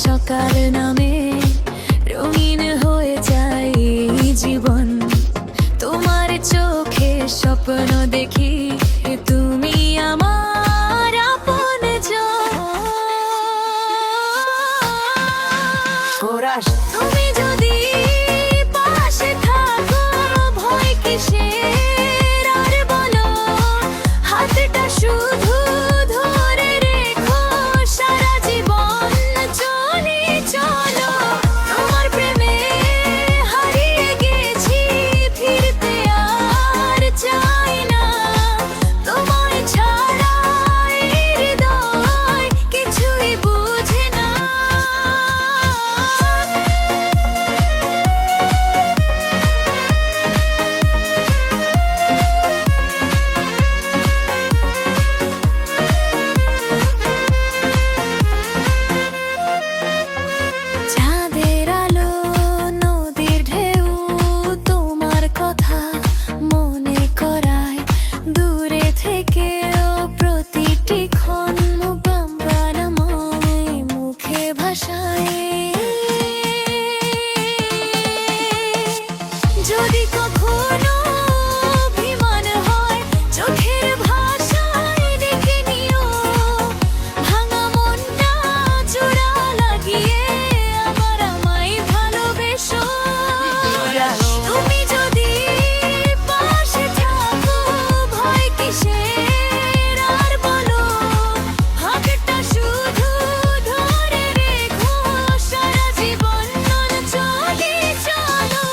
সকাল নামে রঙিন হয়ে যায় এই জীবন। তোমার চোখে স্বপ্ন দেখি তুমি আমার আপনজন। তুমি যদি পাশে থাকো ভয় কিসের আর বলো, হাতটা শুধু ধরে রেখো সারা জীবন চলে চলো। তোমার প্রেমে হারিয়ে গেছি ফিরতে আর চাই না, তোমায় ছাড়া এই হৃদয় কিছুই বুঝে না। চাঁদের আলো নদীর ঢেউ তোমার কথা মনে করায়, দূরে থেকেও প্রতিটি ক্ষণ বাম্বারাময় মুখে ভাষায়। যদি কখনো অভিমান হয় চোখের ভাষায় দেখে নিও, ভাঙা মনটা জোড়া লাগিয়ে আবার আমায় ভালোবেসো। তুমি যদি পাশে থাকো ভয় কিসের আর বলো, হাতটা শুধু ধরে রেখো সারা জীবন চলে চলো।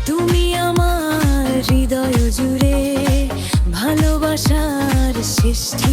তুমি আমার হৃদয় জুড়ে ভালোবাসার সৃষ্টি